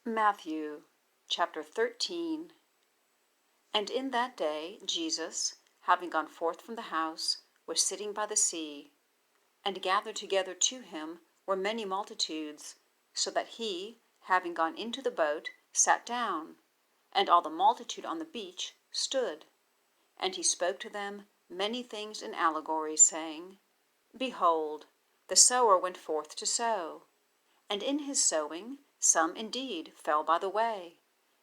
Matthew chapter 13. And in that day Jesus, having gone forth from the house, was sitting by the sea. And gathered together to him were many multitudes, so that he, having gone into the boat, sat down, and all the multitude on the beach stood. And he spoke to them many things in allegories, saying, Behold, the sower went forth to sow. And in his sowing some indeed fell by the way,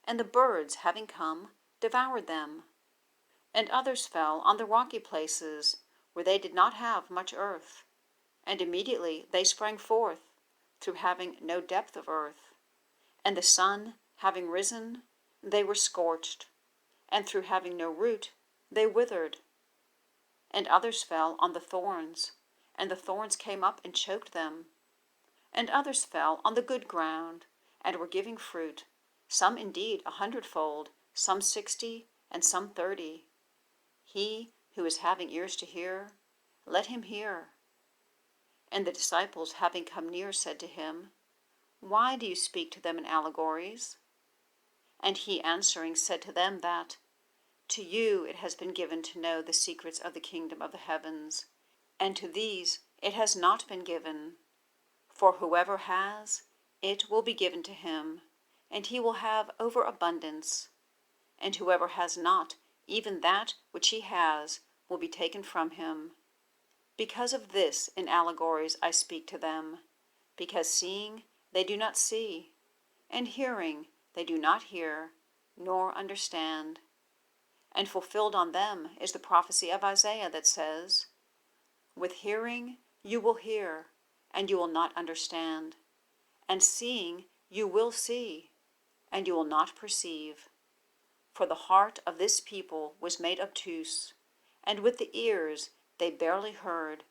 and the birds, having come, devoured them. And others fell on the rocky places, where they did not have much earth. And immediately they sprang forth, through having no depth of earth. And the sun having risen, they were scorched, and through having no root, they withered. And others fell on the thorns, and the thorns came up and choked them. And others fell on the good ground, and were giving fruit, some indeed 100-fold, some 60, and some 30. He who is having ears to hear, let him hear. And the disciples, having come near, said to him, Why do you speak to them in allegories? And he answering said to them that, To you it has been given to know the secrets of the kingdom of the heavens, and to these it has not been given. For whoever has, it will be given to him, and he will have overabundance. And whoever has not, even that which he has will be taken from him. Because of this in allegories I speak to them, because seeing they do not see, and hearing they do not hear, nor understand. And fulfilled on them is the prophecy of Isaiah that says, With hearing you will hear, and you will not understand, and seeing you will see, and you will not perceive. For the heart of this people was made obtuse, and with the ears they barely heard,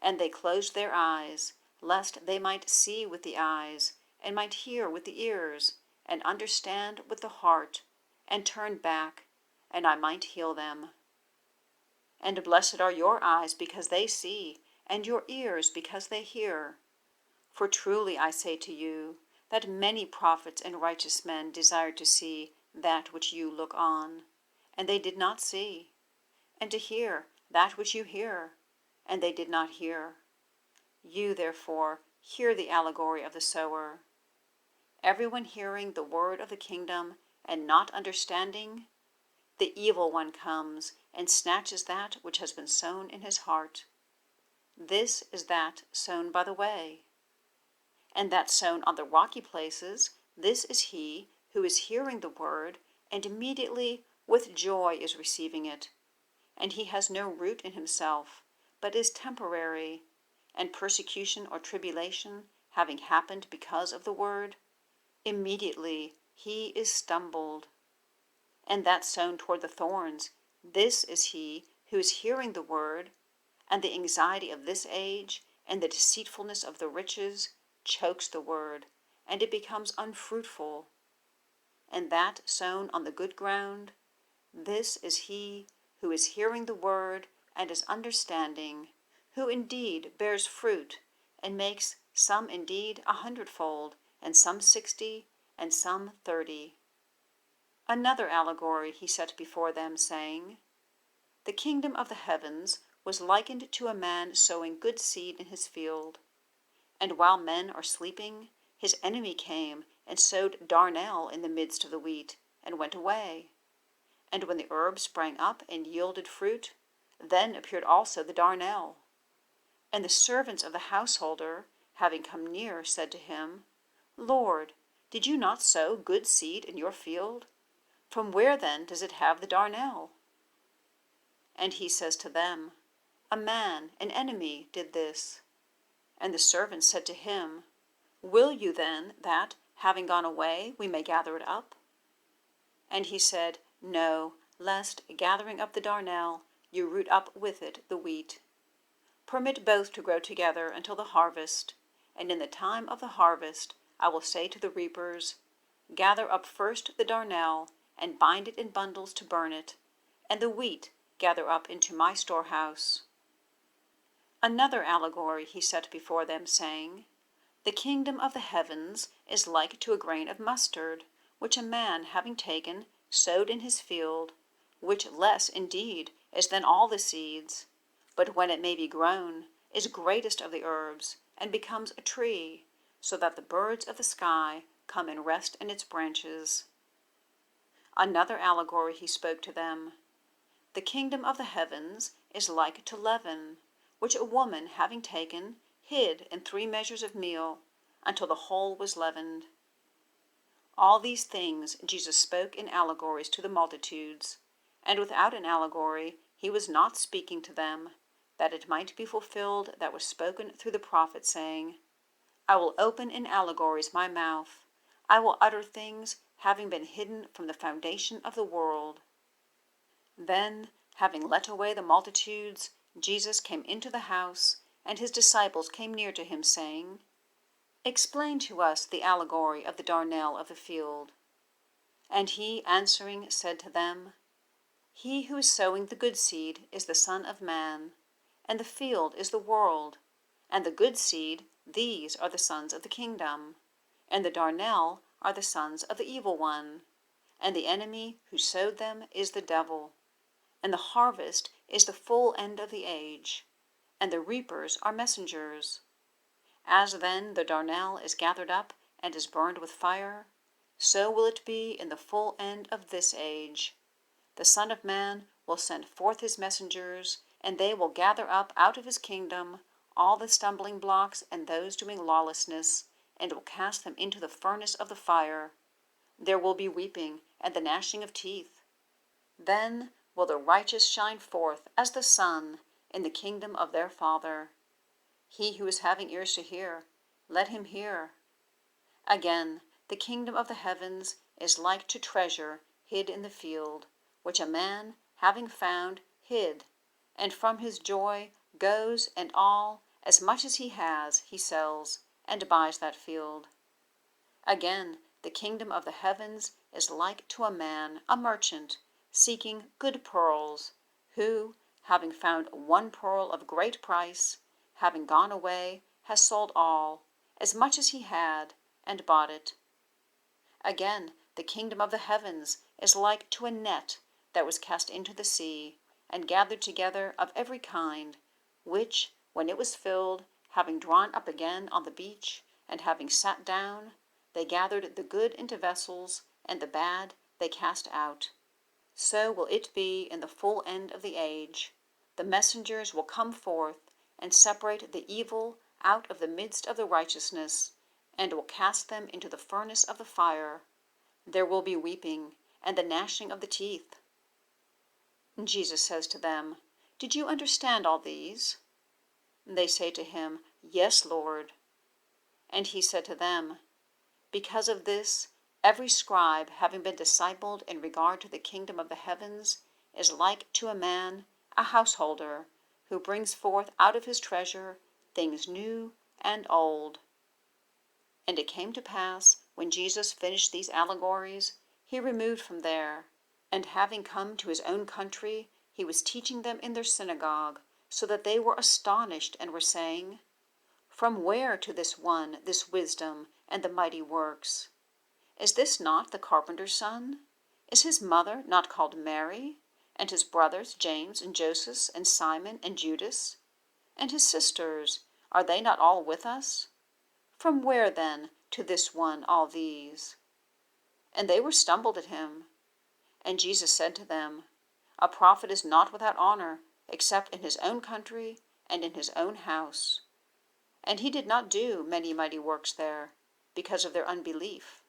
and they closed their eyes, lest they might see with the eyes, and might hear with the ears, and understand with the heart, and turn back, and I might heal them. And blessed are your eyes because they see, and your ears because they hear. For truly I say to you, that many prophets and righteous men desired to see that which you look on, and they did not see, and to hear that which you hear, and they did not hear. You, therefore, hear the allegory of the sower. Everyone hearing the word of the kingdom and not understanding, the evil one comes and snatches that which has been sown in his heart. This is that sown by the way. And that sown on the rocky places, this is he who is hearing the word, and immediately with joy is receiving it. And he has no root in himself, but is temporary, and persecution or tribulation having happened because of the word, immediately he is stumbled. And that sown toward the thorns, this is he who is hearing the word, and the anxiety of this age and the deceitfulness of the riches chokes the word, and it becomes unfruitful. And that sown on the good ground, this is he who is hearing the word and is understanding, who indeed bears fruit, and makes some indeed 100-fold, and some 60, and some 30. Another allegory he set before them, saying, The kingdom of the heavens was likened to a man sowing good seed in his field. And while men are sleeping, his enemy came and sowed darnel in the midst of the wheat, and went away. And when the herb sprang up and yielded fruit, then appeared also the darnel. And the servants of the householder, having come near, said to him, Lord, did you not sow good seed in your field? From where then does it have the darnel? And he says to them, A man, an enemy, did this. And the servants said to him, Will you then that, having gone away, we may gather it up? And he said, No, lest, gathering up the darnel, you root up with it the wheat. Permit both to grow together until the harvest, and in the time of the harvest I will say to the reapers, Gather up first the darnel, and bind it in bundles to burn it, and the wheat gather up into my storehouse. Another allegory he set before them, saying, The kingdom of the heavens is like to a grain of mustard, which a man having taken sowed in his field, which less indeed is than all the seeds, but when it may be grown, is greatest of the herbs, and becomes a tree, so that the birds of the sky come and rest in its branches. Another allegory he spoke to them. The kingdom of the heavens is like to leaven, which a woman having taken hid in 3 measures of meal, until the whole was leavened. All these things Jesus spoke in allegories to the multitudes, and without an allegory he was not speaking to them, that it might be fulfilled that was spoken through the prophet, saying, I will open in allegories my mouth, I will utter things having been hidden from the foundation of the world. Then, having let away the multitudes, Jesus came into the house, and his disciples came near to him, saying, Explain to us the allegory of the darnel of the field. And he, answering, said to them, He who is sowing the good seed is the Son of Man, and the field is the world, and the good seed, these are the sons of the kingdom, and the darnel are the sons of the evil one, and the enemy who sowed them is the devil. And the harvest is the full end of the age, and the reapers are messengers. As then the darnel is gathered up and is burned with fire, so will it be in the full end of this age. The Son of Man will send forth his messengers, and they will gather up out of his kingdom all the stumbling blocks and those doing lawlessness, and will cast them into the furnace of the fire. There will be weeping and the gnashing of teeth. Then will the righteous shine forth as the sun in the kingdom of their Father. He who is having ears to hear, let him hear. Again, the kingdom of the heavens is like to treasure hid in the field, which a man, having found, hid, and from his joy goes, and all, as much as he has, he sells, and buys that field. Again, the kingdom of the heavens is like to a man, a merchant, seeking good pearls, who, having found one pearl of great price, having gone away, has sold all, as much as he had, and bought it. Again, the kingdom of the heavens is like to a net that was cast into the sea, and gathered together of every kind, which, when it was filled, having drawn up again on the beach, and having sat down, they gathered the good into vessels, and the bad they cast out. So will it be in the full end of the age. The messengers will come forth, and separate the evil out of the midst of the righteousness, and will cast them into the furnace of the fire. There will be weeping, and the gnashing of the teeth. Jesus says to them, Did you understand all these? They say to him, Yes, Lord. And he said to them, Because of this, every scribe, having been discipled in regard to the kingdom of the heavens, is like to a man, a householder, who brings forth out of his treasure things new and old. And it came to pass, when Jesus finished these allegories, he removed from there, and having come to his own country, he was teaching them in their synagogue, so that they were astonished, and were saying, From where to this one this wisdom and the mighty works? Is this not the carpenter's son? Is his mother not called Mary? And his brothers James and Joseph and Simon and Judas? And his sisters, are they not all with us? From where then to this one all these? And they were stumbled at him. And Jesus said to them, A prophet is not without honor, except in his own country and in his own house. And he did not do many mighty works there, because of their unbelief.